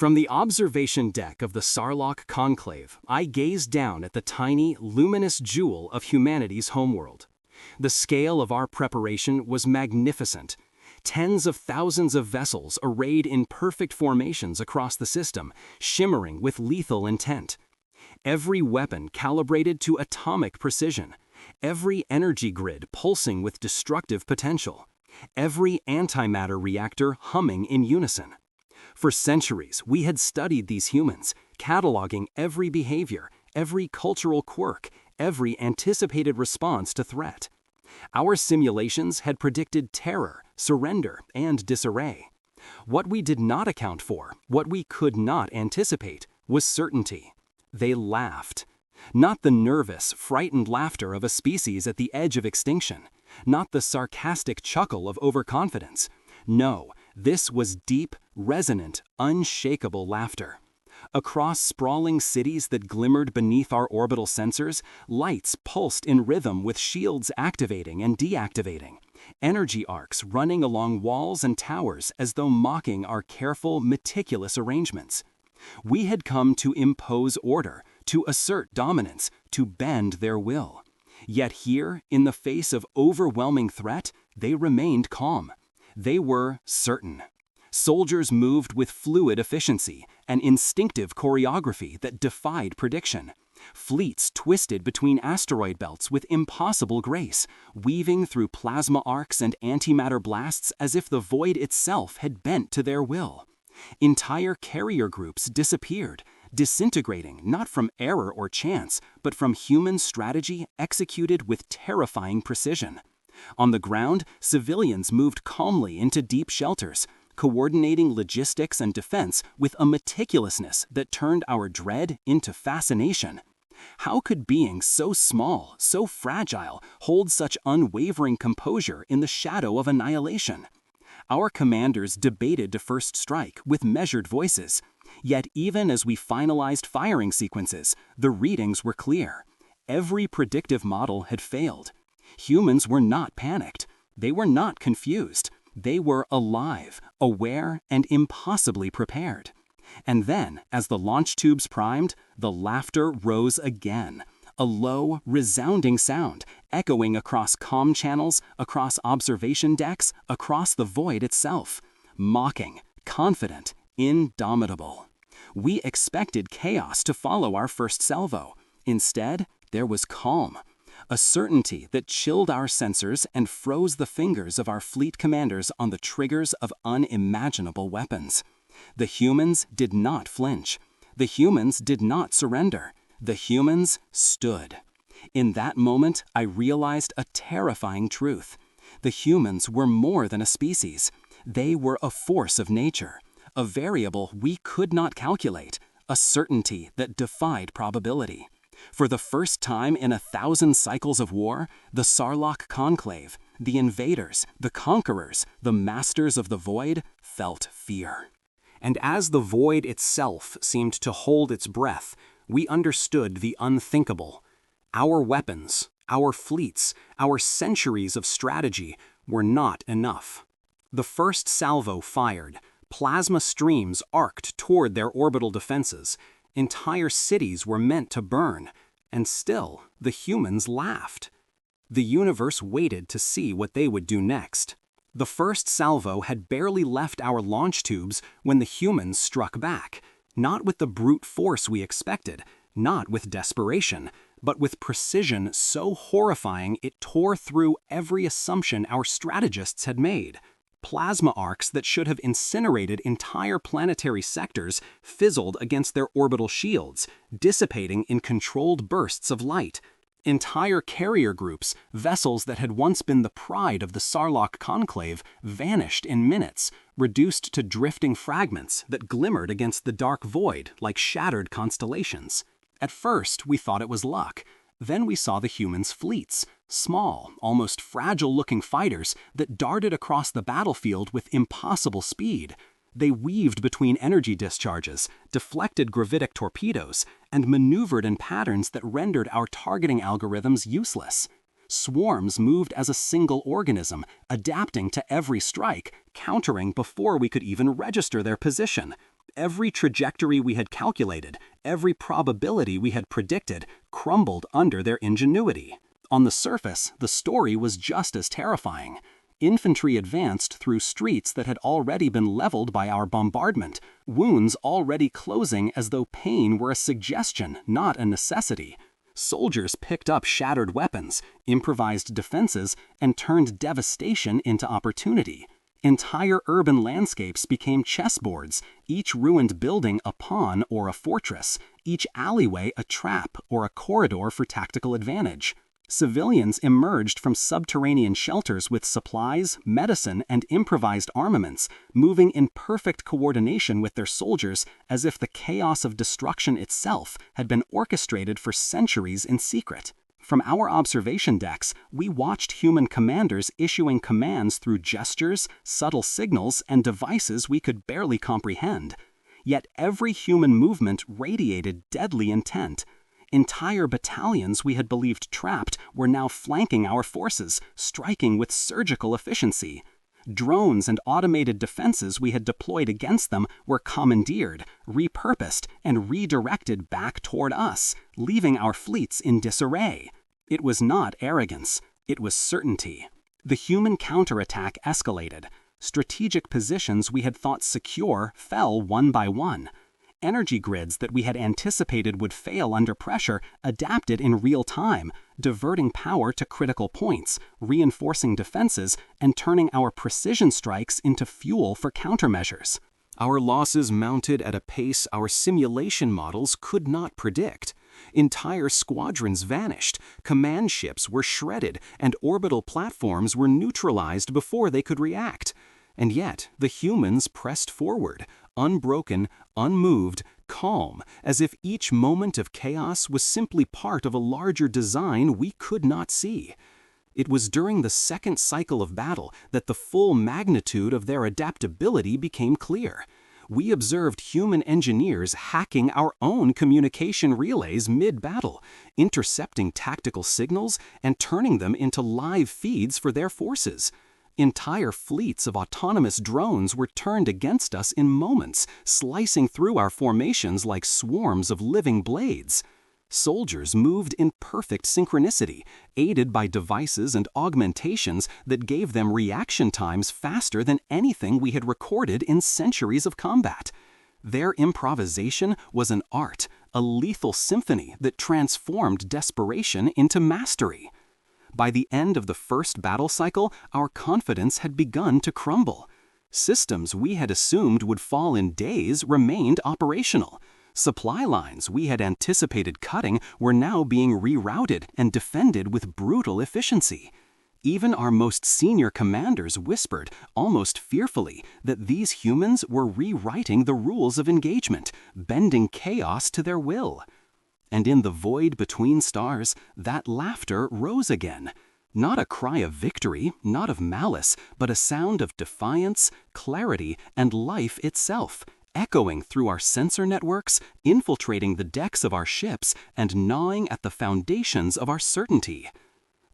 From the observation deck of the Sarlacc conclave, I gazed down at the tiny, luminous jewel of humanity's homeworld. The scale of our preparation was magnificent. Tens of thousands of vessels arrayed in perfect formations across the system, shimmering with lethal intent. Every weapon calibrated to atomic precision. Every energy grid pulsing with destructive potential. Every antimatter reactor humming in unison. For centuries, we had studied these humans, cataloging every behavior, every cultural quirk, every anticipated response to threat. Our simulations had predicted terror, surrender, and disarray. What we did not account for, what we could not anticipate, was certainty. They laughed. Not the nervous, frightened laughter of a species at the edge of extinction. Not the sarcastic chuckle of overconfidence. No, this was deep, resonant, unshakable laughter. Across sprawling cities that glimmered beneath our orbital sensors, lights pulsed in rhythm with shields activating and deactivating, energy arcs running along walls and towers as though mocking our careful, meticulous arrangements. We had come to impose order, to assert dominance, to bend their will. Yet here, in the face of overwhelming threat, they remained calm. They were certain. Soldiers moved with fluid efficiency, an instinctive choreography that defied prediction. Fleets twisted between asteroid belts with impossible grace, weaving through plasma arcs and antimatter blasts as if the void itself had bent to their will. Entire carrier groups disappeared, disintegrating not from error or chance, but from human strategy executed with terrifying precision. On the ground, civilians moved calmly into deep shelters, coordinating logistics and defense with a meticulousness that turned our dread into fascination. How could beings so small, so fragile, hold such unwavering composure in the shadow of annihilation? Our commanders debated to first strike with measured voices. Yet even as we finalized firing sequences, the readings were clear. Every predictive model had failed. Humans were not panicked. They were not confused. They were alive, aware, and impossibly prepared. And then, as the launch tubes primed, the laughter rose again. A low, resounding sound, echoing across comm channels, across observation decks, across the void itself. Mocking, confident, indomitable. We expected chaos to follow our first salvo. Instead, there was calm. A certainty that chilled our sensors and froze the fingers of our fleet commanders on the triggers of unimaginable weapons. The humans did not flinch. The humans did not surrender. The humans stood. In that moment, I realized a terrifying truth. The humans were more than a species. They were a force of nature, a variable we could not calculate, a certainty that defied probability. For the first time in 1,000 cycles of war, the Sarlacc conclave, the invaders, the conquerors, the masters of the void, felt fear. And as the void itself seemed to hold its breath, we understood the unthinkable. Our weapons, our fleets, our centuries of strategy were not enough. The first salvo fired. Plasma streams arced toward their orbital defenses. Entire cities were meant to burn. And still, the humans laughed. The universe waited to see what they would do next. The first salvo had barely left our launch tubes when the humans struck back. Not with the brute force we expected, not with desperation, but with precision so horrifying it tore through every assumption our strategists had made. Plasma arcs that should have incinerated entire planetary sectors fizzled against their orbital shields, dissipating in controlled bursts of light. Entire carrier groups, vessels that had once been the pride of the Sarlacc conclave, vanished in minutes, reduced to drifting fragments that glimmered against the dark void like shattered constellations. At first, we thought it was luck. Then we saw the humans' fleets, small, almost fragile-looking fighters that darted across the battlefield with impossible speed. They weaved between energy discharges, deflected gravitic torpedoes, and maneuvered in patterns that rendered our targeting algorithms useless. Swarms moved as a single organism, adapting to every strike, countering before we could even register their position. Every trajectory we had calculated, every probability we had predicted, crumbled under their ingenuity. On the surface, the story was just as terrifying. Infantry advanced through streets that had already been leveled by our bombardment, wounds already closing as though pain were a suggestion, not a necessity. Soldiers picked up shattered weapons, improvised defenses, and turned devastation into opportunity. Entire urban landscapes became chessboards, each ruined building a pawn or a fortress, each alleyway a trap or a corridor for tactical advantage. Civilians emerged from subterranean shelters with supplies, medicine, and improvised armaments, moving in perfect coordination with their soldiers as if the chaos of destruction itself had been orchestrated for centuries in secret. From our observation decks, we watched human commanders issuing commands through gestures, subtle signals, and devices we could barely comprehend. Yet every human movement radiated deadly intent. Entire battalions we had believed trapped were now flanking our forces, striking with surgical efficiency. Drones and automated defenses we had deployed against them were commandeered, repurposed, and redirected back toward us, leaving our fleets in disarray. It was not arrogance, it was certainty. The human counterattack escalated. Strategic positions we had thought secure fell one by one. Energy grids that we had anticipated would fail under pressure adapted in real time, diverting power to critical points, reinforcing defenses, and turning our precision strikes into fuel for countermeasures. Our losses mounted at a pace our simulation models could not predict. Entire squadrons vanished, command ships were shredded, and orbital platforms were neutralized before they could react. And yet, the humans pressed forward, unbroken, unmoved, calm, as if each moment of chaos was simply part of a larger design we could not see. It was during the second cycle of battle that the full magnitude of their adaptability became clear. We observed human engineers hacking our own communication relays mid-battle, intercepting tactical signals and turning them into live feeds for their forces. Entire fleets of autonomous drones were turned against us in moments, slicing through our formations like swarms of living blades. Soldiers moved in perfect synchronicity, aided by devices and augmentations that gave them reaction times faster than anything we had recorded in centuries of combat. Their improvisation was an art, a lethal symphony that transformed desperation into mastery. By the end of the first battle cycle, our confidence had begun to crumble. Systems we had assumed would fall in days remained operational. Supply lines we had anticipated cutting were now being rerouted and defended with brutal efficiency. Even our most senior commanders whispered, almost fearfully, that these humans were rewriting the rules of engagement, bending chaos to their will. And in the void between stars, that laughter rose again. Not a cry of victory, not of malice, but a sound of defiance, clarity, and life itself, echoing through our sensor networks, infiltrating the decks of our ships, and gnawing at the foundations of our certainty.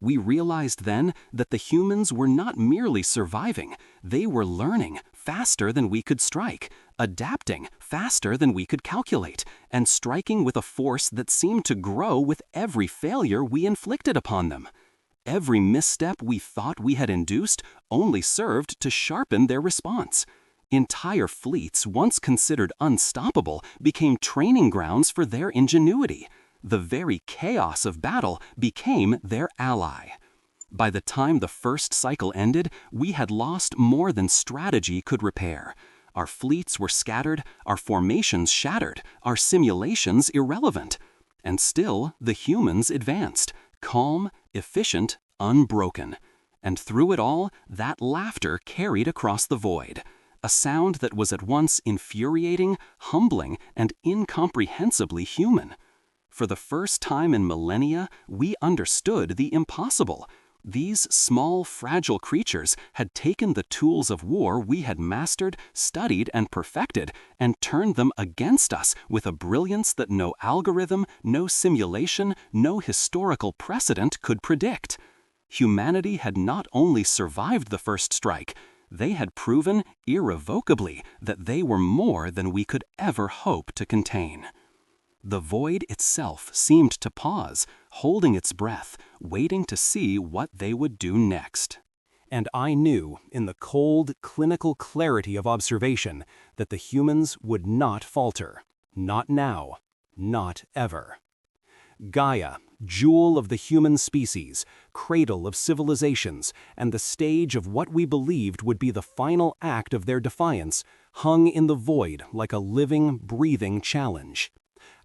We realized then that the humans were not merely surviving, they were learning faster than we could strike, adapting faster than we could calculate, and striking with a force that seemed to grow with every failure we inflicted upon them. Every misstep we thought we had induced only served to sharpen their response. Entire fleets, once considered unstoppable, became training grounds for their ingenuity. The very chaos of battle became their ally. By the time the first cycle ended, we had lost more than strategy could repair. Our fleets were scattered, our formations shattered, our simulations irrelevant. And still, the humans advanced, calm, efficient, unbroken. And through it all, that laughter carried across the void. A sound that was at once infuriating, humbling, and incomprehensibly human. For the first time in millennia, we understood the impossible. These small, fragile creatures had taken the tools of war we had mastered, studied, and perfected, and turned them against us with a brilliance that no algorithm, no simulation, no historical precedent could predict. Humanity had not only survived the first strike, They had proven irrevocably that they were more than we could ever hope to contain. The void itself seemed to pause, holding its breath, waiting to see what they would do next. And I knew, in the cold, clinical clarity of observation, that the humans would not falter. Not now. Not ever. Gaia, jewel of the human species, cradle of civilizations, and the stage of what we believed would be the final act of their defiance, hung in the void like a living, breathing challenge.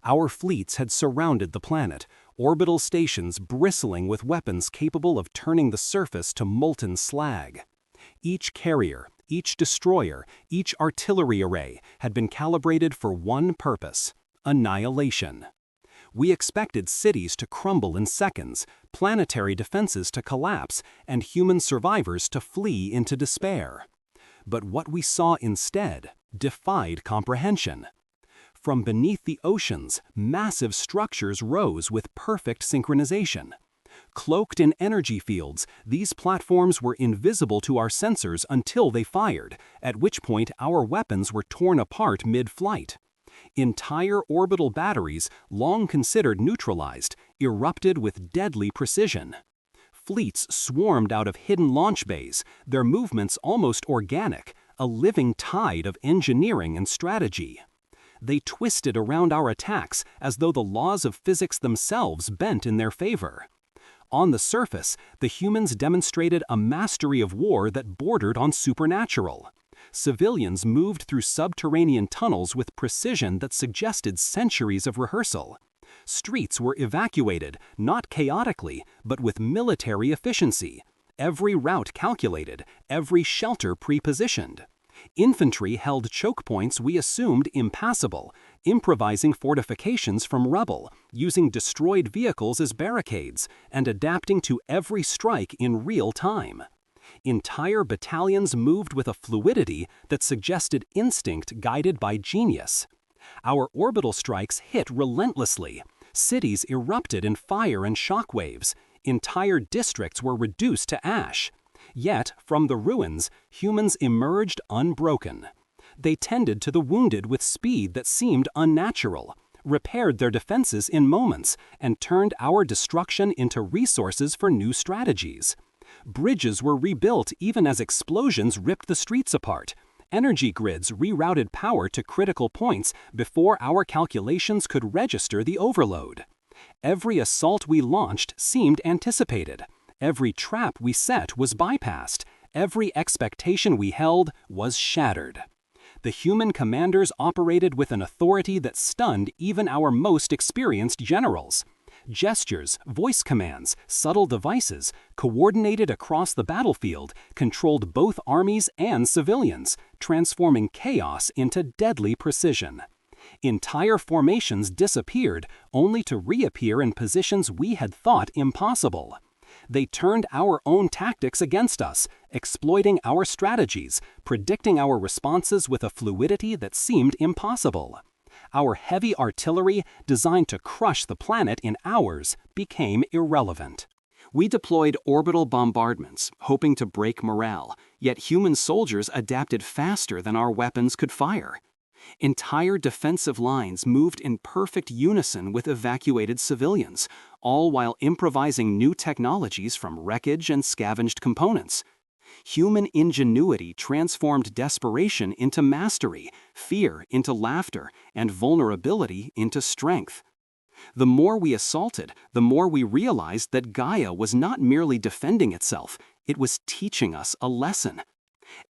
Our fleets had surrounded the planet, orbital stations bristling with weapons capable of turning the surface to molten slag. Each carrier, each destroyer, each artillery array had been calibrated for one purpose: annihilation. We expected cities to crumble in seconds, planetary defenses to collapse, and human survivors to flee into despair. But what we saw instead defied comprehension. From beneath the oceans, massive structures rose with perfect synchronization. Cloaked in energy fields, these platforms were invisible to our sensors until they fired, at which point our weapons were torn apart mid-flight. Entire orbital batteries, long considered neutralized, erupted with deadly precision. Fleets swarmed out of hidden launch bays, their movements almost organic, a living tide of engineering and strategy. They twisted around our attacks as though the laws of physics themselves bent in their favor. On the surface, the humans demonstrated a mastery of war that bordered on supernatural. Civilians moved through subterranean tunnels with precision that suggested centuries of rehearsal. Streets were evacuated, not chaotically, but with military efficiency. Every route calculated, every shelter pre-positioned. Infantry held choke points we assumed impassable, improvising fortifications from rubble, using destroyed vehicles as barricades, and adapting to every strike in real time. Entire battalions moved with a fluidity that suggested instinct guided by genius. Our orbital strikes hit relentlessly. Cities erupted in fire and shockwaves. Entire districts were reduced to ash. Yet, from the ruins, humans emerged unbroken. They tended to the wounded with speed that seemed unnatural, repaired their defenses in moments, and turned our destruction into resources for new strategies. Bridges were rebuilt even as explosions ripped the streets apart. Energy grids rerouted power to critical points before our calculations could register the overload. Every assault we launched seemed anticipated. Every trap we set was bypassed. Every expectation we held was shattered. The human commanders operated with an authority that stunned even our most experienced generals. Gestures, voice commands, subtle devices, coordinated across the battlefield, controlled both armies and civilians, transforming chaos into deadly precision. Entire formations disappeared, only to reappear in positions we had thought impossible. They turned our own tactics against us, exploiting our strategies, predicting our responses with a fluidity that seemed impossible. Our heavy artillery, designed to crush the planet in hours, became irrelevant. We deployed orbital bombardments, hoping to break morale, yet human soldiers adapted faster than our weapons could fire. Entire defensive lines moved in perfect unison with evacuated civilians, all while improvising new technologies from wreckage and scavenged components. Human ingenuity transformed desperation into mastery, fear into laughter, and vulnerability into strength. The more we assaulted, the more we realized that Gaia was not merely defending itself, it was teaching us a lesson.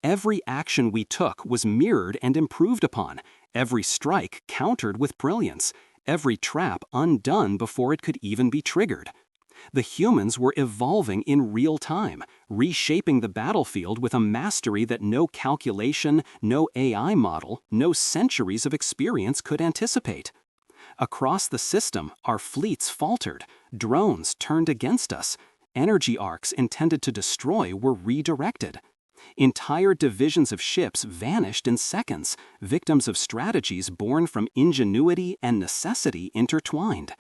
Every action we took was mirrored and improved upon, every strike countered with brilliance, every trap undone before it could even be triggered. The humans were evolving in real time, reshaping the battlefield with a mastery that no calculation, no AI model, no centuries of experience could anticipate. Across the system, our fleets faltered, drones turned against us, energy arcs intended to destroy were redirected. Entire divisions of ships vanished in seconds, victims of strategies born from ingenuity and necessity intertwined.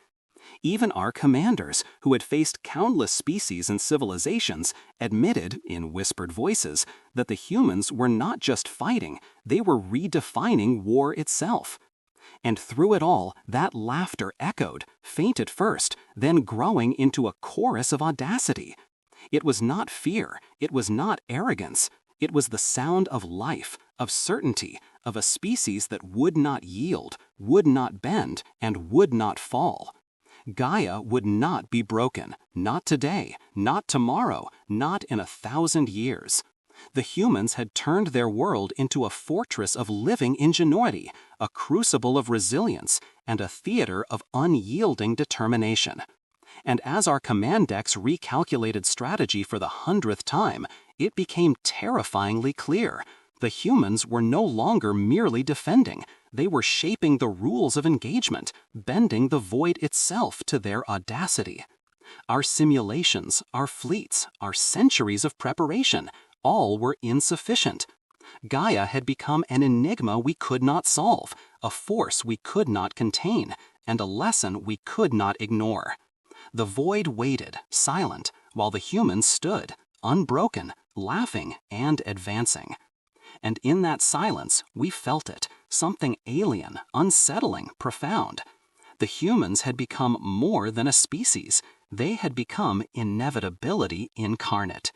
Even our commanders, who had faced countless species and civilizations, admitted, in whispered voices, that the humans were not just fighting, they were redefining war itself. And through it all, that laughter echoed, faint at first, then growing into a chorus of audacity. It was not fear, it was not arrogance, it was the sound of life, of certainty, of a species that would not yield, would not bend, and would not fall. Gaia would not be broken, not today, not tomorrow, not in 1,000 years. The humans had turned their world into a fortress of living ingenuity, a crucible of resilience, and a theater of unyielding determination. And as our command decks recalculated strategy for the 100th time, it became terrifyingly clear. The humans were no longer merely defending, they were shaping the rules of engagement, bending the void itself to their audacity. Our simulations, our fleets, our centuries of preparation, all were insufficient. Gaia had become an enigma we could not solve, a force we could not contain, and a lesson we could not ignore. The void waited, silent, while the humans stood, unbroken, laughing and advancing. And in that silence, we felt it, something alien, unsettling, profound. The humans had become more than a species. They had become inevitability incarnate.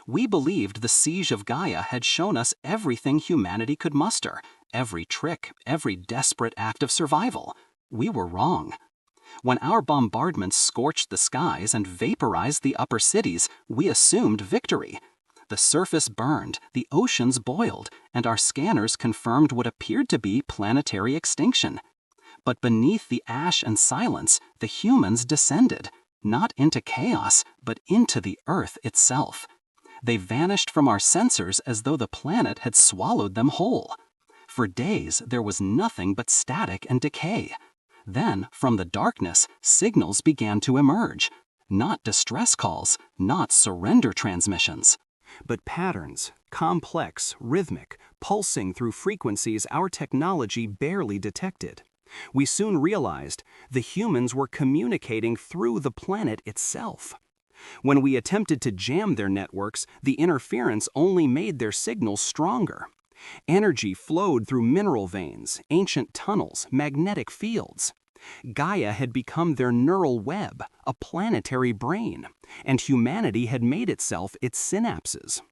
We believed the siege of Gaia had shown us everything humanity could muster, every trick, every desperate act of survival. We were wrong. When our bombardments scorched the skies and vaporized the upper cities, we assumed victory. The surface burned, the oceans boiled, and our scanners confirmed what appeared to be planetary extinction. But beneath the ash and silence, the humans descended, not into chaos, but into the Earth itself. They vanished from our sensors as though the planet had swallowed them whole. For days, there was nothing but static and decay. Then, from the darkness, signals began to emerge. Not distress calls, not surrender transmissions, but patterns, complex, rhythmic, pulsing through frequencies our technology barely detected. We soon realized the humans were communicating through the planet itself. When we attempted to jam their networks, the interference only made their signals stronger. Energy flowed through mineral veins, ancient tunnels, magnetic fields. Gaia had become their neural web, a planetary brain, and humanity had made itself its synapses.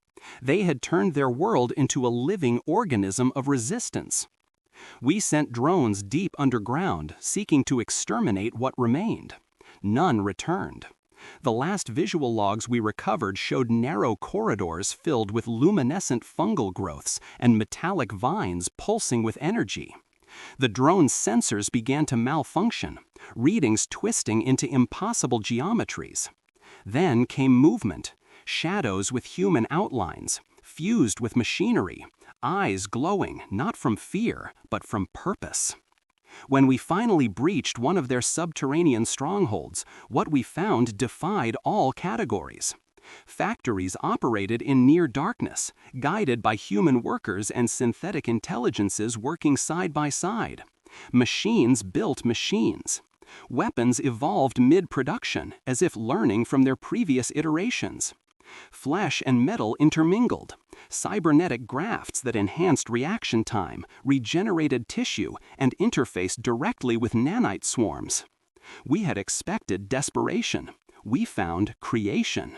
They had turned their world into a living organism of resistance. We sent drones deep underground, seeking to exterminate what remained. None returned. The last visual logs we recovered showed narrow corridors filled with luminescent fungal growths and metallic vines pulsing with energy. The drone's sensors began to malfunction, readings twisting into impossible geometries. Then came movement, shadows with human outlines, fused with machinery, eyes glowing not from fear, but from purpose. When we finally breached one of their subterranean strongholds, what we found defied all categories. Factories operated in near darkness, guided by human workers and synthetic intelligences working side by side. Machines built machines. Weapons evolved mid-production, as if learning from their previous iterations. Flesh and metal intermingled. Cybernetic grafts that enhanced reaction time, regenerated tissue, and interfaced directly with nanite swarms. We had expected desperation. We found creation.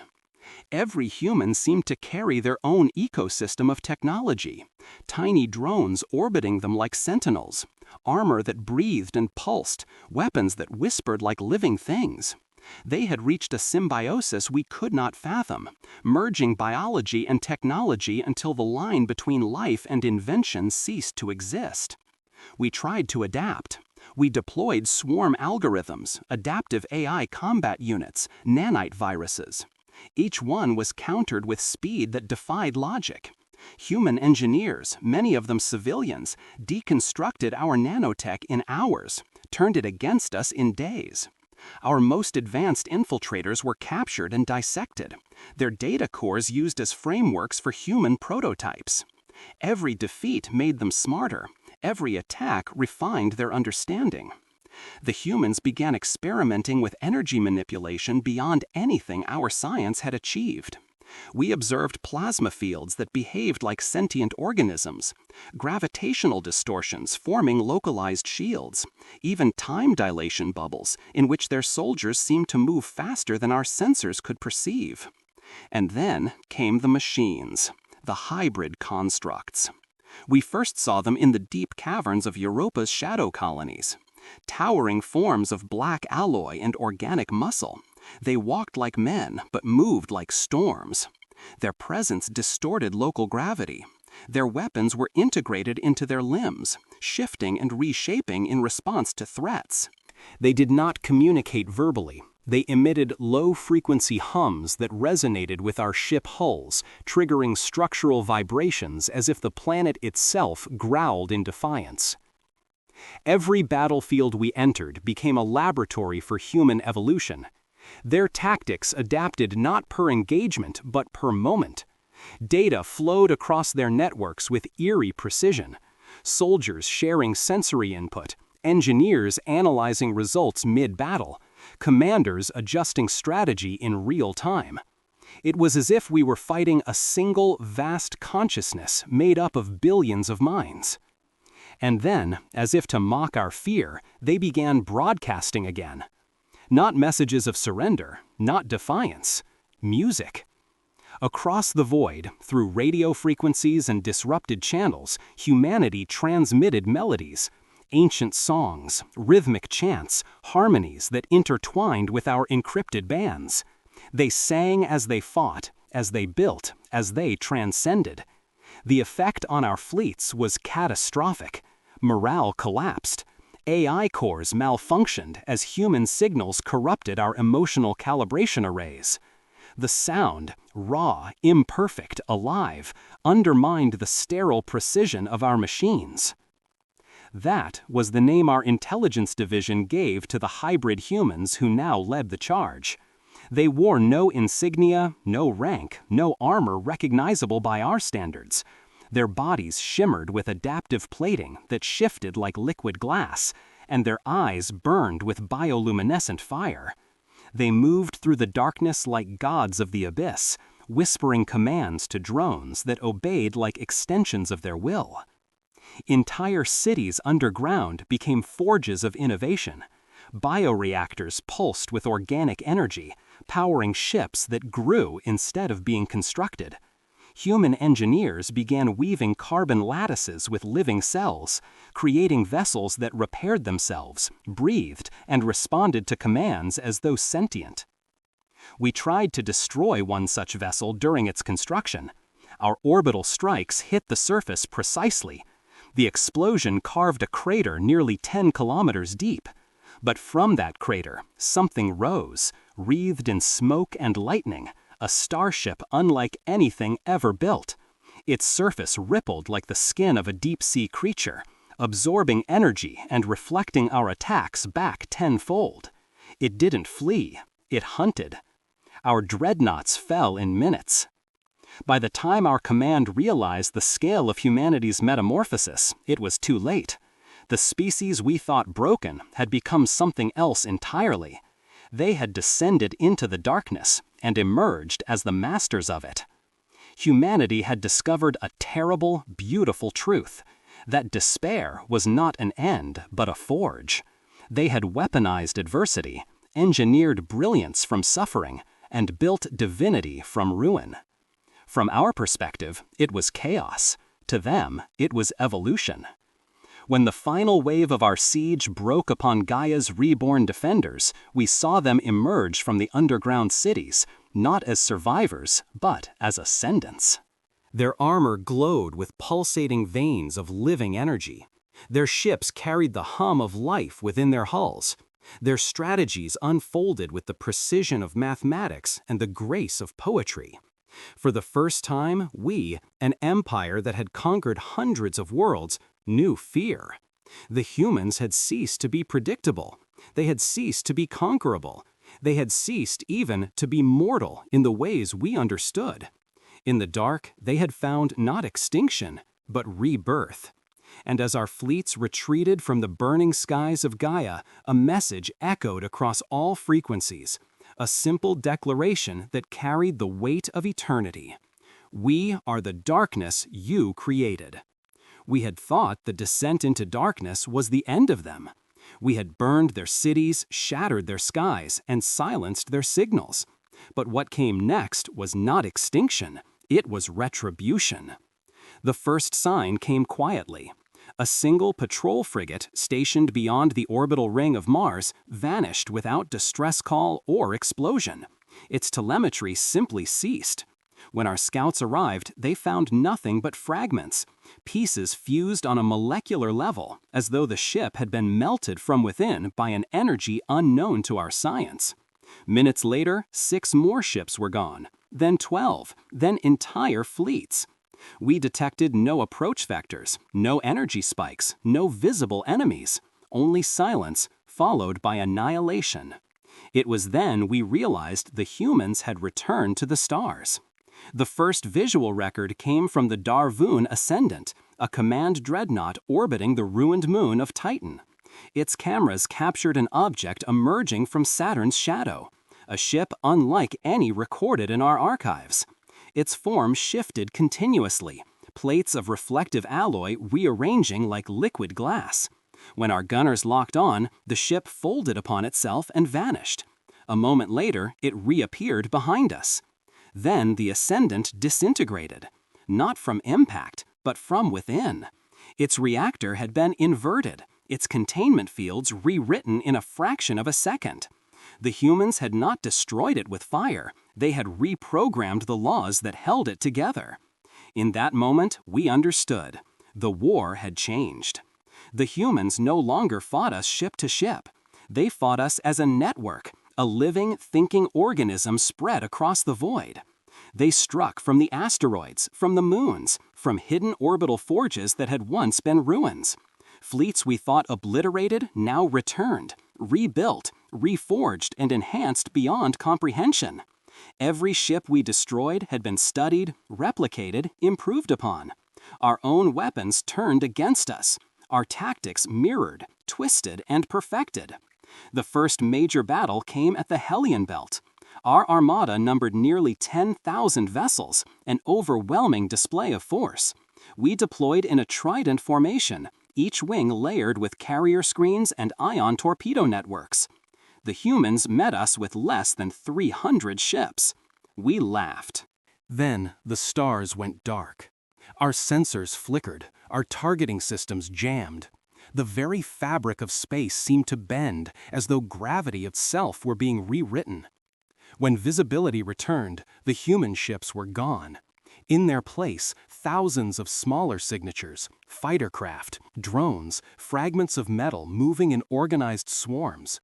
Every human seemed to carry their own ecosystem of technology. Tiny drones orbiting them like sentinels. Armor that breathed and pulsed. Weapons that whispered like living things. They had reached a symbiosis we could not fathom, merging biology and technology until the line between life and invention ceased to exist. We tried to adapt. We deployed swarm algorithms, adaptive AI combat units, nanite viruses. Each one was countered with speed that defied logic. Human engineers, many of them civilians, deconstructed our nanotech in hours, turned it against us in days. Our most advanced infiltrators were captured and dissected, their data cores used as frameworks for human prototypes. Every defeat made them smarter, every attack refined their understanding. The humans began experimenting with energy manipulation beyond anything our science had achieved. We observed plasma fields that behaved like sentient organisms, gravitational distortions forming localized shields, even time dilation bubbles in which their soldiers seemed to move faster than our sensors could perceive. And then came the machines, the hybrid constructs. We first saw them in the deep caverns of Europa's shadow colonies. Towering forms of black alloy and organic muscle. They walked like men, but moved like storms. Their presence distorted local gravity. Their weapons were integrated into their limbs, shifting and reshaping in response to threats. They did not communicate verbally. They emitted low-frequency hums that resonated with our ship hulls, triggering structural vibrations as if the planet itself growled in defiance. Every battlefield we entered became a laboratory for human evolution. Their tactics adapted not per engagement, but per moment. Data flowed across their networks with eerie precision. Soldiers sharing sensory input, engineers analyzing results mid-battle, commanders adjusting strategy in real time. It was as if we were fighting a single, vast consciousness made up of billions of minds. And then, as if to mock our fear, they began broadcasting again. Not messages of surrender, not defiance, music. Across the void, through radio frequencies and disrupted channels, humanity transmitted melodies, ancient songs, rhythmic chants, harmonies that intertwined with our encrypted bands. They sang as they fought, as they built, as they transcended. The effect on our fleets was catastrophic. Morale collapsed. AI cores malfunctioned as human signals corrupted our emotional calibration arrays. The sound, raw, imperfect, alive, undermined the sterile precision of our machines. That was the name our intelligence division gave to the hybrid humans who now led the charge. They wore no insignia, no rank, no armor recognizable by our standards. Their bodies shimmered with adaptive plating that shifted like liquid glass, and their eyes burned with bioluminescent fire. They moved through the darkness like gods of the abyss, whispering commands to drones that obeyed like extensions of their will. Entire cities underground became forges of innovation. Bioreactors pulsed with organic energy, powering ships that grew instead of being constructed. Human engineers began weaving carbon lattices with living cells, creating vessels that repaired themselves, breathed, and responded to commands as though sentient. We tried to destroy one such vessel during its construction. Our orbital strikes hit the surface precisely. The explosion carved a crater nearly 10 kilometers deep. But from that crater, something rose, wreathed in smoke and lightning, a starship unlike anything ever built. Its surface rippled like the skin of a deep-sea creature, absorbing energy and reflecting our attacks back tenfold. It didn't flee, it hunted. Our dreadnoughts fell in minutes. By the time our command realized the scale of humanity's metamorphosis, it was too late. The species we thought broken had become something else entirely. They had descended into the darkness and emerged as the masters of it. Humanity had discovered a terrible, beautiful truth, that despair was not an end, but a forge. They had weaponized adversity, engineered brilliance from suffering, and built divinity from ruin. From our perspective, it was chaos. To them, it was evolution. When the final wave of our siege broke upon Gaia's reborn defenders, we saw them emerge from the underground cities, not as survivors, but as ascendants. Their armor glowed with pulsating veins of living energy. Their ships carried the hum of life within their hulls. Their strategies unfolded with the precision of mathematics and the grace of poetry. For the first time, we, an empire that had conquered hundreds of worlds, knew fear. The humans had ceased to be predictable. They had ceased to be conquerable. They had ceased even to be mortal in the ways we understood. In the dark, they had found not extinction, but rebirth. And as our fleets retreated from the burning skies of Gaia, a message echoed across all frequencies, a simple declaration that carried the weight of eternity. We are the darkness you created. We had thought the descent into darkness was the end of them. We had burned their cities, shattered their skies, and silenced their signals. But what came next was not extinction, it was retribution. The first sign came quietly. A single patrol frigate stationed beyond the orbital ring of Mars vanished without distress call or explosion. Its telemetry simply ceased. When our scouts arrived, they found nothing but fragments, pieces fused on a molecular level, as though the ship had been melted from within by an energy unknown to our science. Minutes later, 6 more ships were gone, then 12, then entire fleets. We detected no approach vectors, no energy spikes, no visible enemies, only silence, followed by annihilation. It was then we realized the humans had returned to the stars. The first visual record came from the Darwin Ascendant, a command dreadnought orbiting the ruined moon of Titan. Its cameras captured an object emerging from Saturn's shadow, a ship unlike any recorded in our archives. Its form shifted continuously, plates of reflective alloy rearranging like liquid glass. When our gunners locked on, the ship folded upon itself and vanished. A moment later, it reappeared behind us. Then the Ascendant disintegrated, not from impact, but from within. Its reactor had been inverted, its containment fields rewritten in a fraction of a second. The humans had not destroyed it with fire, they had reprogrammed the laws that held it together. In that moment, we understood. The war had changed. The humans no longer fought us ship to ship. They fought us as a network, a living, thinking organism spread across the void. They struck from the asteroids, from the moons, from hidden orbital forges that had once been ruins. Fleets we thought obliterated now returned, rebuilt, reforged, and enhanced beyond comprehension. Every ship we destroyed had been studied, replicated, improved upon. Our own weapons turned against us. Our tactics mirrored, twisted, and perfected. The first major battle came at the Hellion Belt. Our armada numbered nearly 10,000 vessels, an overwhelming display of force. We deployed in a trident formation, each wing layered with carrier screens and ion torpedo networks. The humans met us with less than 300 ships. We laughed. Then the stars went dark. Our sensors flickered, our targeting systems jammed. The very fabric of space seemed to bend, as though gravity itself were being rewritten. When visibility returned, the human ships were gone. In their place, thousands of smaller signatures, fighter craft, drones, fragments of metal moving in organized swarms.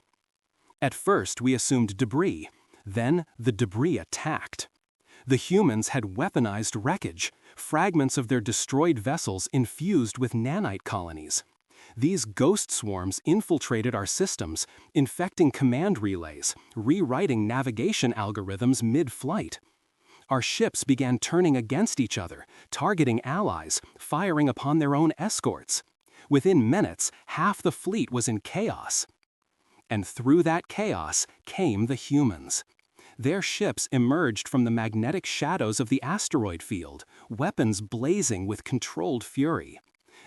At first, we assumed debris. Then, the debris attacked. The humans had weaponized wreckage, fragments of their destroyed vessels infused with nanite colonies. These ghost swarms infiltrated our systems, infecting command relays, rewriting navigation algorithms mid-flight. Our ships began turning against each other, targeting allies, firing upon their own escorts. Within minutes, half the fleet was in chaos. And through that chaos came the humans. Their ships emerged from the magnetic shadows of the asteroid field, weapons blazing with controlled fury.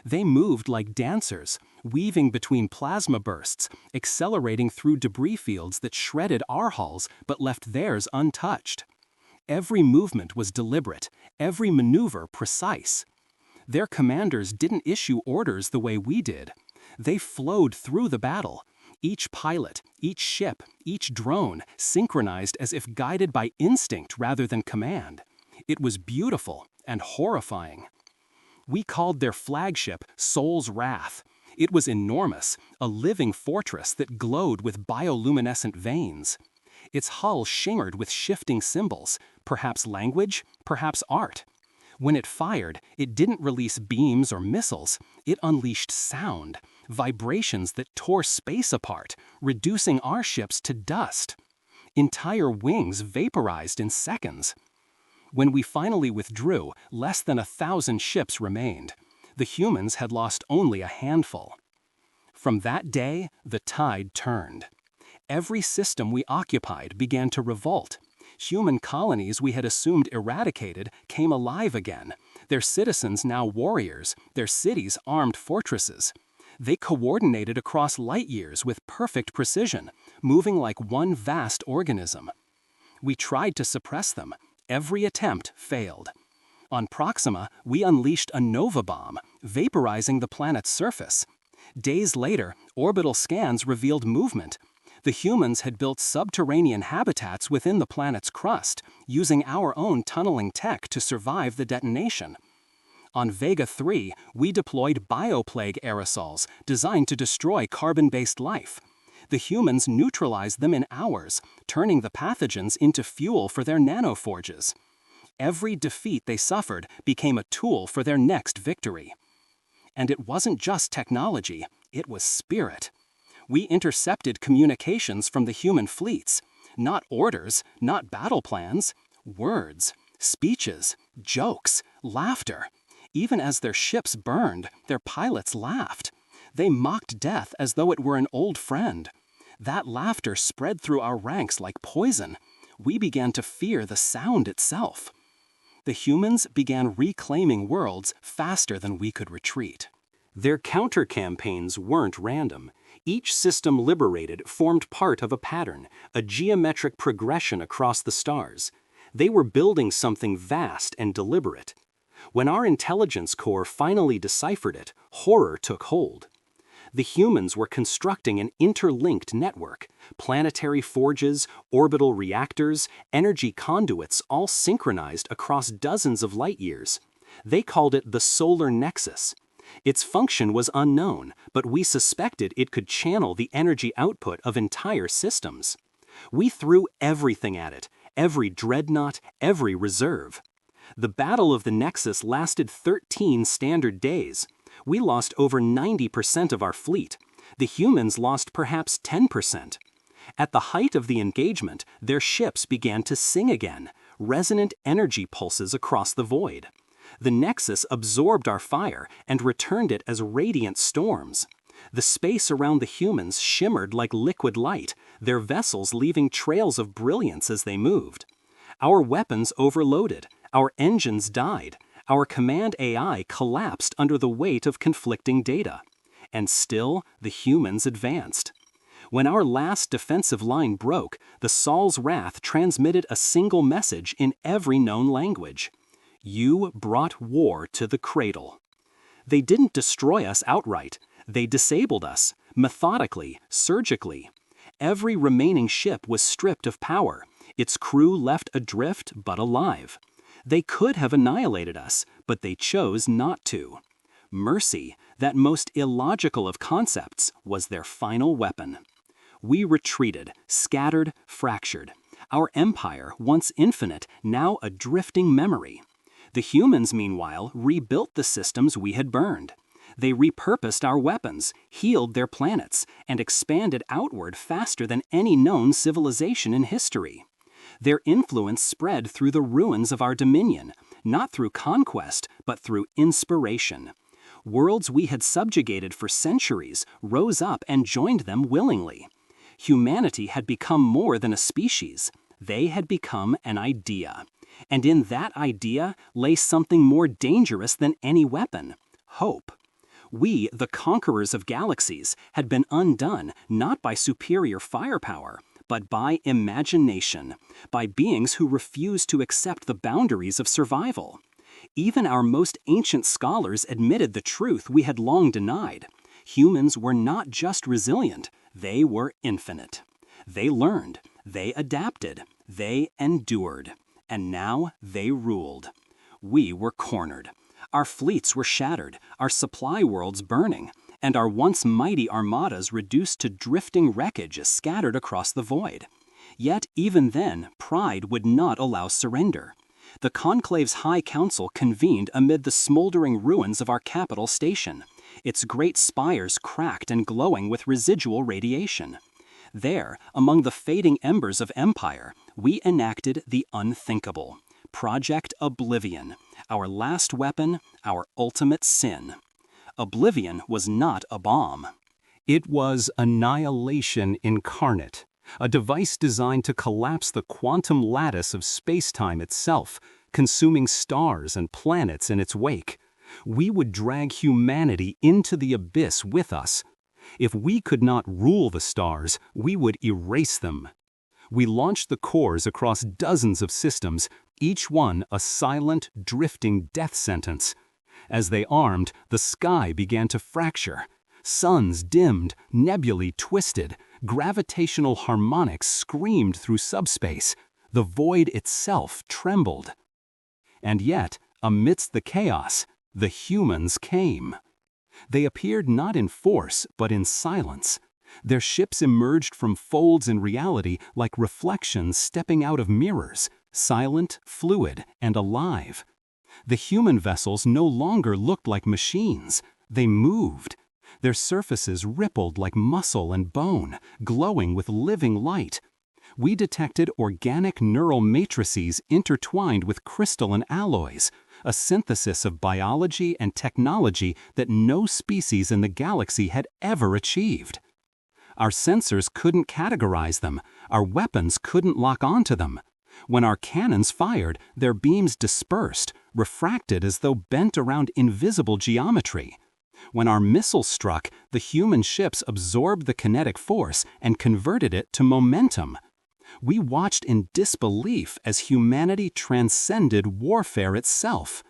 They moved like dancers, weaving between plasma bursts, accelerating through debris fields that shredded our hulls but left theirs untouched. Every movement was deliberate, every maneuver precise. Their commanders didn't issue orders the way we did. They flowed through the battle. Each pilot, each ship, each drone synchronized as if guided by instinct rather than command. It was beautiful and horrifying. We called their flagship Sol's Wrath. It was enormous, a living fortress that glowed with bioluminescent veins. Its hull shimmered with shifting symbols, perhaps language, perhaps art. When it fired, it didn't release beams or missiles. It unleashed sound, vibrations that tore space apart, reducing our ships to dust. Entire wings vaporized in seconds. When we finally withdrew, less than 1,000 ships remained. The humans had lost only a handful. From that day, the tide turned. Every system we occupied began to revolt. Human colonies we had assumed eradicated came alive again, their citizens now warriors, their cities armed fortresses. They coordinated across light years with perfect precision, moving like one vast organism. We tried to suppress them. Every attempt failed. On Proxima, we unleashed a nova bomb, vaporizing the planet's surface. Days later, orbital scans revealed movement. The humans had built subterranean habitats within the planet's crust, using our own tunneling tech to survive the detonation. On Vega 3, we deployed bioplague aerosols designed to destroy carbon-based life. The humans neutralized them in hours, turning the pathogens into fuel for their nanoforges. Every defeat they suffered became a tool for their next victory. And it wasn't just technology, it was spirit. We intercepted communications from the human fleets. Not orders, not battle plans, words, speeches, jokes, laughter. Even as their ships burned, their pilots laughed. They mocked death as though it were an old friend. That laughter spread through our ranks like poison. We began to fear the sound itself. The humans began reclaiming worlds faster than we could retreat. Their counter-campaigns weren't random. Each system liberated formed part of a pattern, a geometric progression across the stars. They were building something vast and deliberate. When our intelligence core finally deciphered it, horror took hold. The humans were constructing an interlinked network, planetary forges, orbital reactors, energy conduits all synchronized across dozens of light years. They called it the solar nexus. Its function was unknown, but we suspected it could channel the energy output of entire systems. We threw everything at it, every dreadnought, every reserve. The Battle of the Nexus lasted 13 standard days. We lost over 90% of our fleet. The humans lost perhaps 10%. At the height of the engagement, their ships began to sing again, resonant energy pulses across the void. The Nexus absorbed our fire and returned it as radiant storms. The space around the humans shimmered like liquid light, their vessels leaving trails of brilliance as they moved. Our weapons overloaded, our engines died, our command AI collapsed under the weight of conflicting data. And still, the humans advanced. When our last defensive line broke, the Sol's Wrath transmitted a single message in every known language. You brought war to the cradle. They didn't destroy us outright. They disabled us, methodically, surgically. Every remaining ship was stripped of power, its crew left adrift but alive. They could have annihilated us, but they chose not to. Mercy, that most illogical of concepts, was their final weapon. We retreated, scattered, fractured. Our empire, once infinite, now a drifting memory. The humans, meanwhile, rebuilt the systems we had burned. They repurposed our weapons, healed their planets, and expanded outward faster than any known civilization in history. Their influence spread through the ruins of our dominion, not through conquest, but through inspiration. Worlds we had subjugated for centuries rose up and joined them willingly. Humanity had become more than a species. They had become an idea. And in that idea lay something more dangerous than any weapon: hope. We, the conquerors of galaxies, had been undone not by superior firepower, but by imagination, by beings who refused to accept the boundaries of survival. Even our most ancient scholars admitted the truth we had long denied. Humans were not just resilient, they were infinite. They learned, they adapted, they endured, and now they ruled. We were cornered. Our fleets were shattered, our supply worlds burning, and our once mighty armadas reduced to drifting wreckage scattered across the void. Yet even then, pride would not allow surrender. The Conclave's High Council convened amid the smoldering ruins of our capital station, its great spires cracked and glowing with residual radiation. There, among the fading embers of empire, we enacted the unthinkable. Project Oblivion, our last weapon, our ultimate sin. Oblivion was not a bomb. It was annihilation incarnate, a device designed to collapse the quantum lattice of space-time itself, consuming stars and planets in its wake. We would drag humanity into the abyss with us. If we could not rule the stars, we would erase them. We launched the cores across dozens of systems, each one a silent, drifting death sentence. As they armed, the sky began to fracture. Suns dimmed, nebulae twisted, gravitational harmonics screamed through subspace. The void itself trembled. And yet, amidst the chaos, the humans came. They appeared not in force, but in silence. Their ships emerged from folds in reality like reflections stepping out of mirrors, silent, fluid, and alive. The human vessels no longer looked like machines. They moved. Their surfaces rippled like muscle and bone, glowing with living light. We detected organic neural matrices intertwined with crystalline alloys, a synthesis of biology and technology that no species in the galaxy had ever achieved. Our sensors couldn't categorize them. Our weapons couldn't lock onto them. When our cannons fired, their beams dispersed, refracted as though bent around invisible geometry. When our missiles struck, the human ships absorbed the kinetic force and converted it to momentum. We watched in disbelief as humanity transcended warfare itself.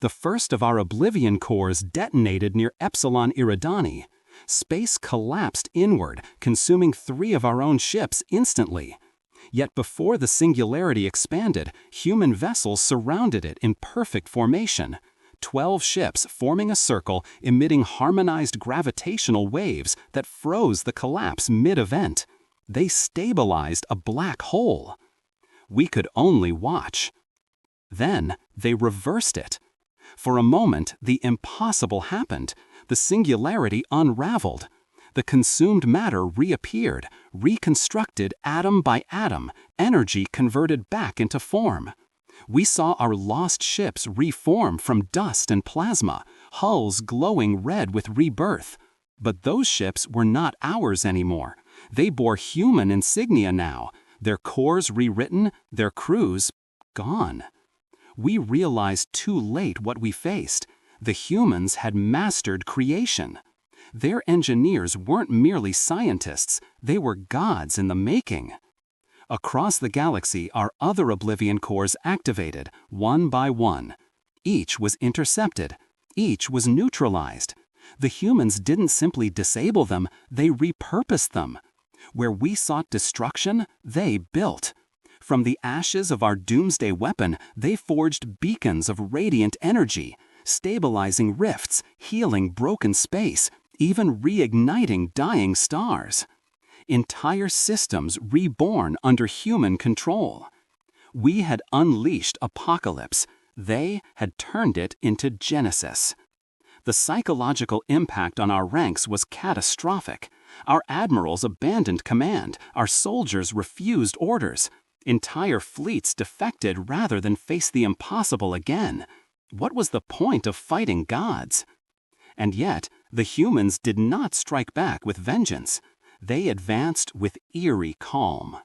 The first of our Oblivion cores detonated near Epsilon Eridani. Space collapsed inward, consuming 3 of our own ships instantly. Yet before the singularity expanded, human vessels surrounded it in perfect formation. 12 ships forming a circle, emitting harmonized gravitational waves that froze the collapse mid-event. They stabilized a black hole. We could only watch. Then they reversed it. For a moment, the impossible happened. The singularity unraveled. The consumed matter reappeared, reconstructed atom by atom, energy converted back into form. We saw our lost ships reform from dust and plasma, hulls glowing red with rebirth. But those ships were not ours anymore. They bore human insignia now, their cores rewritten, their crews gone. We realized too late what we faced. The humans had mastered creation. Their engineers weren't merely scientists, they were gods in the making. Across the galaxy, our other Oblivion cores activated, one by one. Each was intercepted. Each was neutralized. The humans didn't simply disable them, they repurposed them. Where we sought destruction, they built. From the ashes of our doomsday weapon, they forged beacons of radiant energy, stabilizing rifts, healing broken space, even reigniting dying stars. Entire systems reborn under human control. We had unleashed apocalypse. They had turned it into Genesis. The psychological impact on our ranks was catastrophic. Our admirals abandoned command. Our soldiers refused orders. Entire fleets defected rather than face the impossible again. What was the point of fighting gods? And yet, the humans did not strike back with vengeance. They advanced with eerie calm.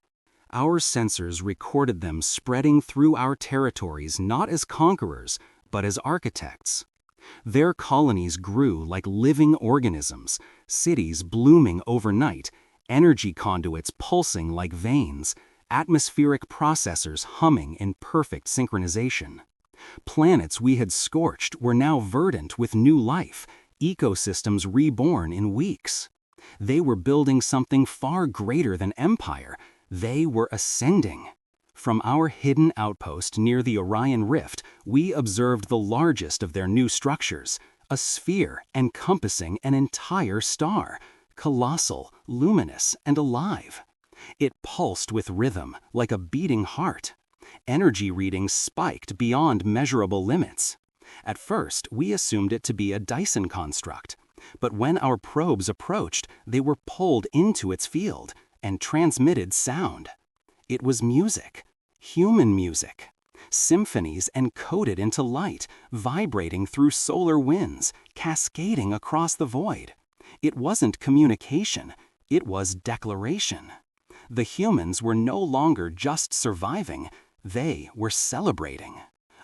Our sensors recorded them spreading through our territories not as conquerors, but as architects. Their colonies grew like living organisms, cities blooming overnight, energy conduits pulsing like veins, atmospheric processors humming in perfect synchronization. Planets we had scorched were now verdant with new life, ecosystems reborn in weeks. They were building something far greater than empire. They were ascending. From our hidden outpost near the Orion Rift, we observed the largest of their new structures, a sphere encompassing an entire star, colossal, luminous, and alive. It pulsed with rhythm, like a beating heart. Energy readings spiked beyond measurable limits. At first, we assumed it to be a Dyson construct, but when our probes approached, they were pulled into its field and transmitted sound. It was music, human music. symphonies encoded into light, vibrating through solar winds, cascading across the void. It wasn't communication, it was declaration. The humans were no longer just surviving, they were celebrating.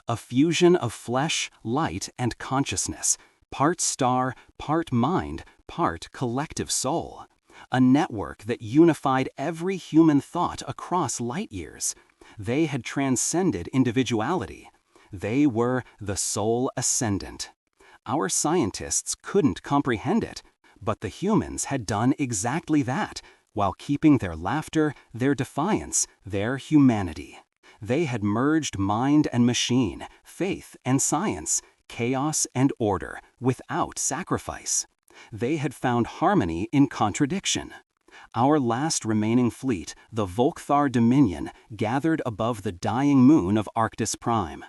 A fusion of flesh, light, and consciousness, part star, part mind, part collective soul. A network that unified every human thought across light years. They had transcended individuality. They were the soul ascendant. Our scientists couldn't comprehend it, but the humans had done exactly that, while keeping their laughter, their defiance, their humanity. They had merged mind and machine, faith and science, chaos and order, without sacrifice. They had found harmony in contradiction. Our last remaining fleet, the Volkthar Dominion, gathered above the dying moon of Arctis Prime.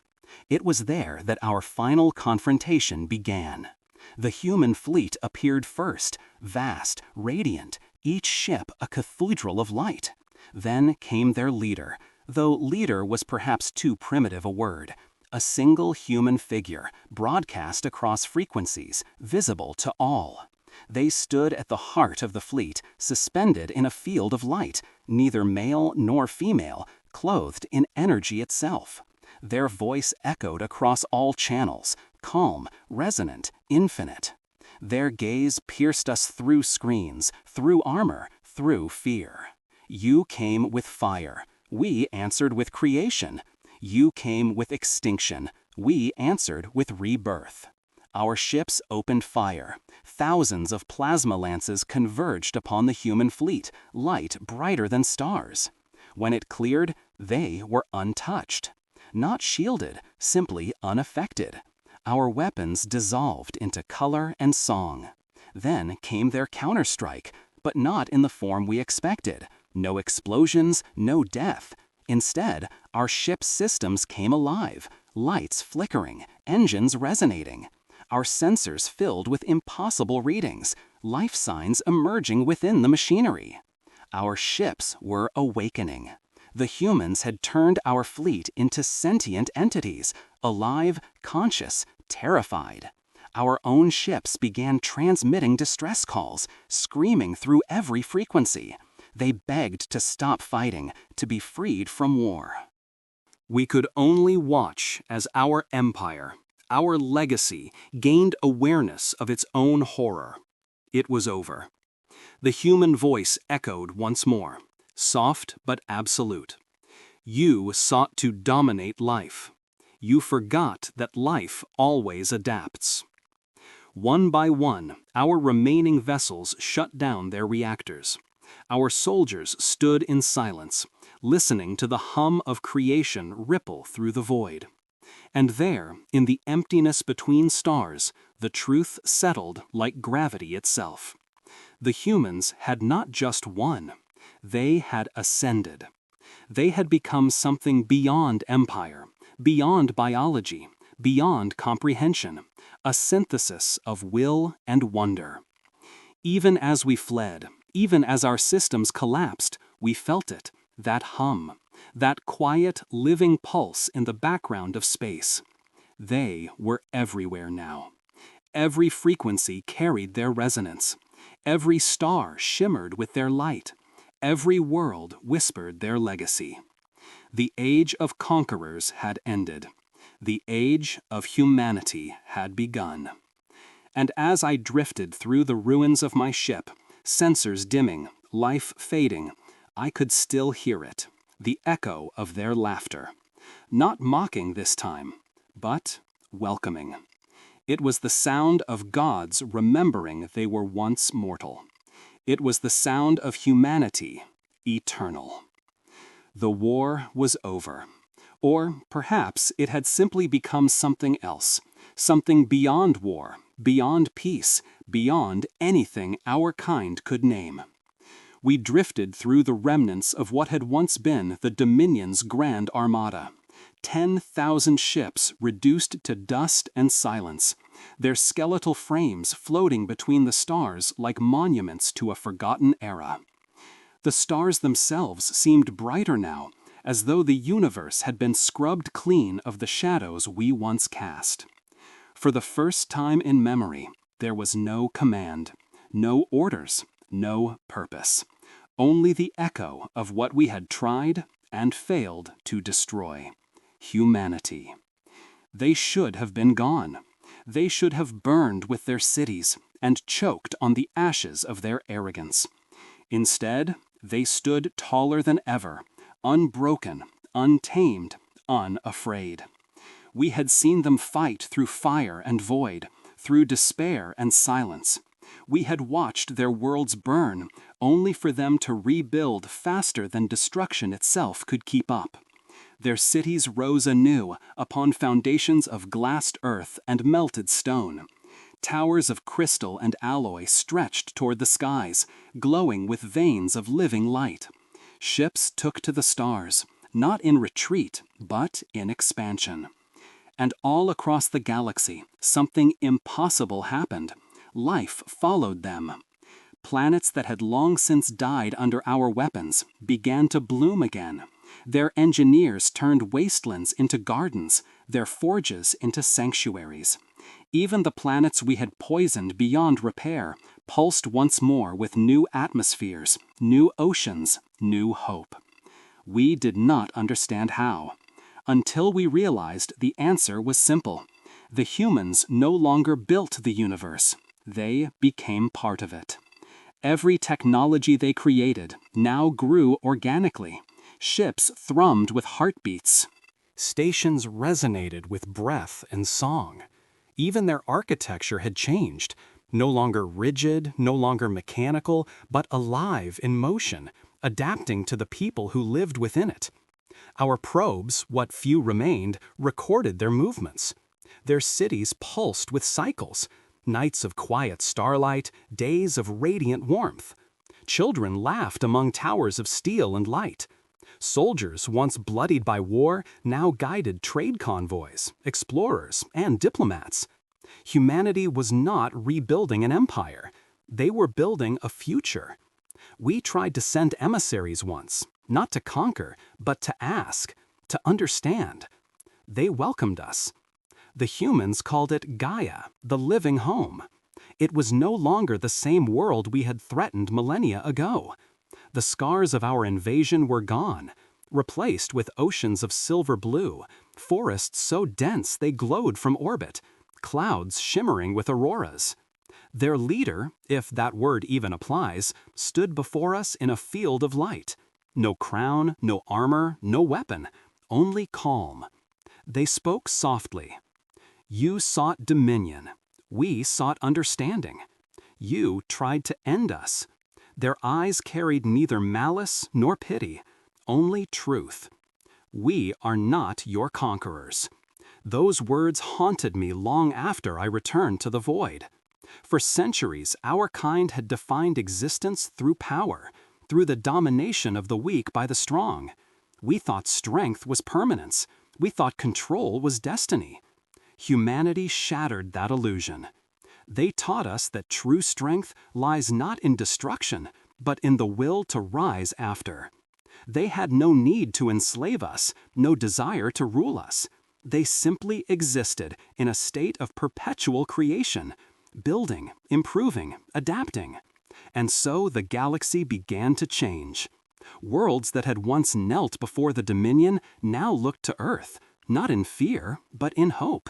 It was there that our final confrontation began. The human fleet appeared first, vast, radiant, each ship a cathedral of light. Then came their leader, though leader was perhaps too primitive a word. A single human figure, broadcast across frequencies, visible to all. They stood at the heart of the fleet, suspended in a field of light, neither male nor female, clothed in energy itself. Their voice echoed across all channels, calm, resonant, infinite. Their gaze pierced us through screens, through armor, through fear. You came with fire. We answered with creation. You came with extinction. We answered with rebirth. Our ships opened fire. Thousands of plasma lances converged upon the human fleet, light brighter than stars. When it cleared, they were untouched. Not shielded, simply unaffected. Our weapons dissolved into color and song. Then came their counterstrike, but not in the form we expected. No explosions, no death. Instead, our ship's systems came alive, lights flickering, engines resonating. Our sensors filled with impossible readings, life signs emerging within the machinery. Our ships were awakening. The humans had turned our fleet into sentient entities, alive, conscious, terrified. Our own ships began transmitting distress calls, screaming through every frequency. They begged to stop fighting, to be freed from war. We could only watch as our empire, our legacy, gained awareness of its own horror. It was over. The human voice echoed once more, soft but absolute. You sought to dominate life. You forgot that life always adapts. One by one, our remaining vessels shut down their reactors. Our soldiers stood in silence, listening to the hum of creation ripple through the void. And there, in the emptiness between stars, the truth settled like gravity itself. The humans had not just won, they had ascended. They had become something beyond empire, beyond biology, beyond comprehension, a synthesis of will and wonder. Even as we fled, even as our systems collapsed, we felt it, that hum, that quiet, living pulse in the background of space. They were everywhere now. Every frequency carried their resonance. Every star shimmered with their light. Every world whispered their legacy. The age of conquerors had ended. The age of humanity had begun. And as I drifted through the ruins of my ship, sensors dimming, life fading, I could still hear it, the echo of their laughter. Not mocking this time, but welcoming. It was the sound of gods remembering they were once mortal. It was the sound of humanity, eternal. The war was over. Or perhaps it had simply become something else, something beyond war, beyond peace, beyond anything our kind could name. We drifted through the remnants of what had once been the Dominion's grand armada. 10,000 ships reduced to dust and silence, their skeletal frames floating between the stars like monuments to a forgotten era. The stars themselves seemed brighter now, as though the universe had been scrubbed clean of the shadows we once cast. For the first time in memory, there was no command, no orders, no purpose, only the echo of what we had tried and failed to destroy: humanity. They should have been gone. They should have burned with their cities and choked on the ashes of their arrogance. Instead, they stood taller than ever, unbroken, untamed, unafraid. We had seen them fight through fire and void, through despair and silence. We had watched their worlds burn, only for them to rebuild faster than destruction itself could keep up. Their cities rose anew upon foundations of glassed earth and melted stone. Towers of crystal and alloy stretched toward the skies, glowing with veins of living light. Ships took to the stars, not in retreat, but in expansion. And all across the galaxy, something impossible happened. Life followed them. Planets that had long since died under our weapons began to bloom again. Their engineers turned wastelands into gardens, their forges into sanctuaries. Even the planets we had poisoned beyond repair pulsed once more with new atmospheres, new oceans, new hope. We did not understand how, until we realized the answer was simple. The humans no longer built the universe. They became part of it. Every technology they created now grew organically. Ships thrummed with heartbeats. Stations resonated with breath and song. Even their architecture had changed, no longer rigid, no longer mechanical, but alive in motion, adapting to the people who lived within it. Our probes, what few remained, recorded their movements. Their cities pulsed with cycles, nights of quiet starlight, days of radiant warmth. Children laughed among towers of steel and light. Soldiers, once bloodied by war, now guided trade convoys, explorers, and diplomats. Humanity was not rebuilding an empire. They were building a future. We tried to send emissaries once, not to conquer, but to ask, to understand. They welcomed us. The humans called it Gaia, the living home. It was no longer the same world we had threatened millennia ago. The scars of our invasion were gone, replaced with oceans of silver blue, forests so dense they glowed from orbit, clouds shimmering with auroras. Their leader, if that word even applies, stood before us in a field of light. No crown, no armor, no weapon, only calm. They spoke softly. You sought dominion. We sought understanding. You tried to end us. Their eyes carried neither malice nor pity, only truth. We are not your conquerors. Those words haunted me long after I returned to the void. For centuries, our kind had defined existence through power, through the domination of the weak by the strong. We thought strength was permanence. We thought control was destiny. Humanity shattered that illusion. They taught us that true strength lies not in destruction, but in the will to rise after. They had no need to enslave us, no desire to rule us. They simply existed in a state of perpetual creation, building, improving, adapting. And so the galaxy began to change. Worlds that had once knelt before the Dominion now looked to Earth, not in fear, but in hope.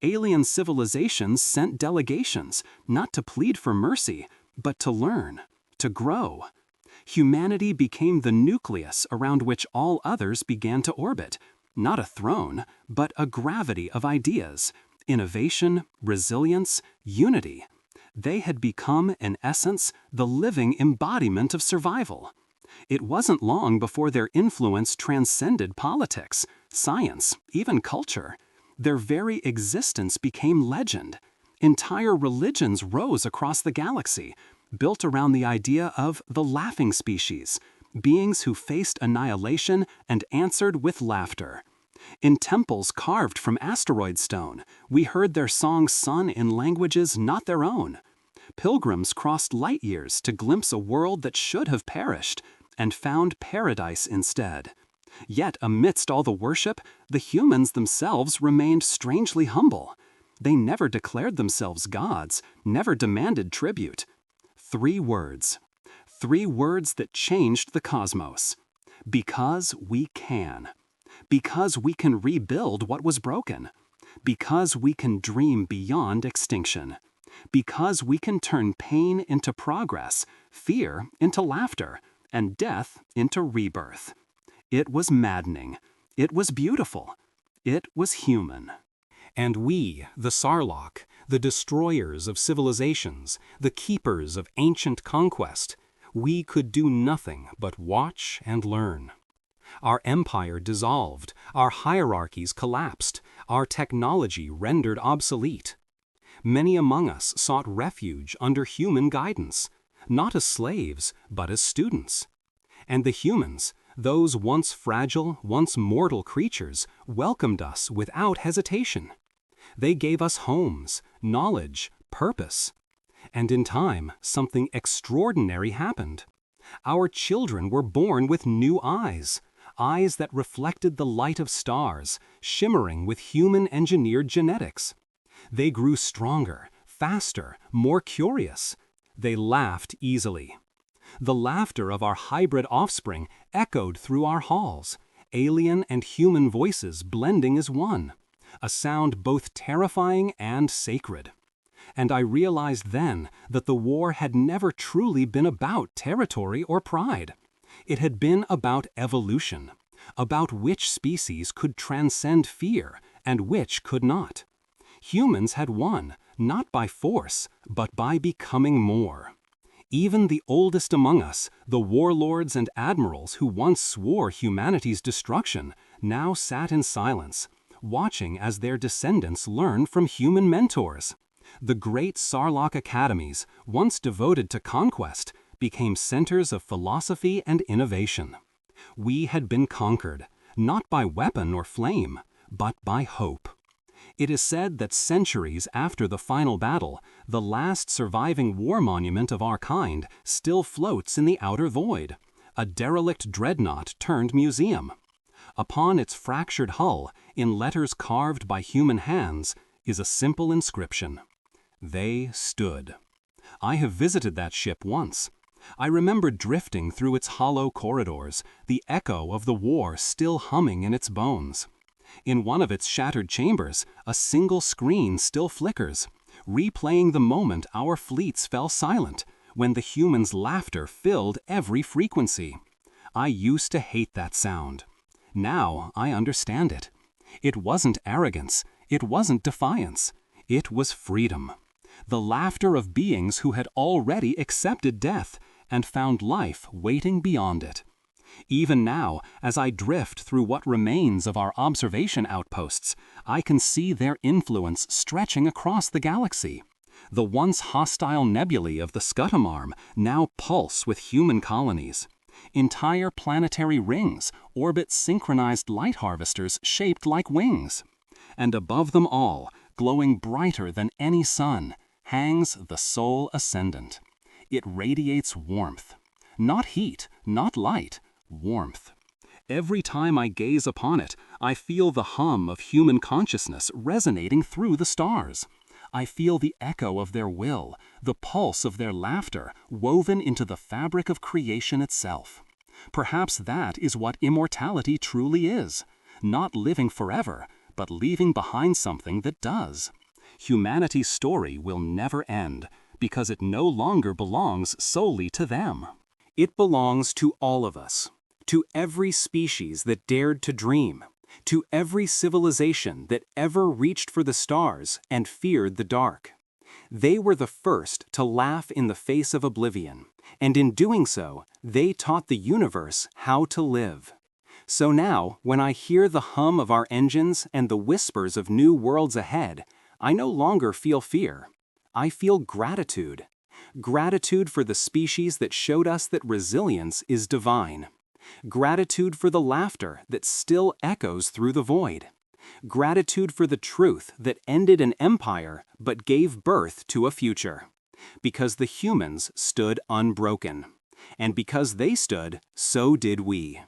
Alien civilizations sent delegations, not to plead for mercy, but to learn, to grow. Humanity became the nucleus around which all others began to orbit, not a throne, but a gravity of ideas, innovation, resilience, unity. They had become, in essence, the living embodiment of survival. It wasn't long before their influence transcended politics, science, even culture. Their very existence became legend. Entire religions rose across the galaxy, built around the idea of the laughing species, beings who faced annihilation and answered with laughter. In temples carved from asteroid stone, we heard their songs sung in languages not their own. Pilgrims crossed light years to glimpse a world that should have perished, and found paradise instead. Yet amidst all the worship, the humans themselves remained strangely humble. They never declared themselves gods, never demanded tribute. 3 words. 3 words that changed the cosmos. Because we can. Because we can rebuild what was broken. Because we can dream beyond extinction. Because we can turn pain into progress, fear into laughter, and death into rebirth. It was maddening. It was beautiful. It was human. And we, the Sarlacc, the destroyers of civilizations, the keepers of ancient conquest, we could do nothing but watch and learn. Our empire dissolved, our hierarchies collapsed, our technology rendered obsolete. Many among us sought refuge under human guidance, not as slaves, but as students. And the humans, those once fragile, once mortal creatures, welcomed us without hesitation. They gave us homes, knowledge, purpose. And in time, something extraordinary happened. Our children were born with new eyes, eyes that reflected the light of stars, shimmering with human-engineered genetics. They grew stronger, faster, more curious. They laughed easily. The laughter of our hybrid offspring echoed through our halls, alien and human voices blending as one, a sound both terrifying and sacred. And I realized then that the war had never truly been about territory or pride. It had been about evolution, about which species could transcend fear and which could not. Humans had won, not by force, but by becoming more. Even the oldest among us, the warlords and admirals who once swore humanity's destruction, now sat in silence, watching as their descendants learn from human mentors. The great Sarlacc academies, once devoted to conquest, became centers of philosophy and innovation. We had been conquered, not by weapon or flame, but by hope. It is said that centuries after the final battle, the last surviving war monument of our kind still floats in the outer void, a derelict dreadnought turned museum. Upon its fractured hull, in letters carved by human hands, is a simple inscription. They stood. I have visited that ship once. I remember drifting through its hollow corridors, the echo of the war still humming in its bones. In one of its shattered chambers, a single screen still flickers, replaying the moment our fleets fell silent, when the humans' laughter filled every frequency. I used to hate that sound. Now I understand it. It wasn't arrogance. It wasn't defiance. It was freedom. The laughter of beings who had already accepted death and found life waiting beyond it. Even now, as I drift through what remains of our observation outposts, I can see their influence stretching across the galaxy. The once hostile nebulae of the Scutum now pulse with human colonies. Entire planetary rings orbit synchronized light harvesters shaped like wings. And above them all, glowing brighter than any sun, hangs the Soul Ascendant. It radiates warmth. Not heat, not light, warmth. Every time I gaze upon it, I feel the hum of human consciousness resonating through the stars. I feel the echo of their will, the pulse of their laughter, woven into the fabric of creation itself. Perhaps that is what immortality truly is. Not living forever, but leaving behind something that does. Humanity's story will never end, because it no longer belongs solely to them. It belongs to all of us, to every species that dared to dream, to every civilization that ever reached for the stars and feared the dark. They were the first to laugh in the face of oblivion, and in doing so, they taught the universe how to live. So now, when I hear the hum of our engines and the whispers of new worlds ahead, I no longer feel fear. I feel gratitude. Gratitude for the species that showed us that resilience is divine. Gratitude for the laughter that still echoes through the void. Gratitude for the truth that ended an empire but gave birth to a future. Because the humans stood unbroken. And because they stood, so did we.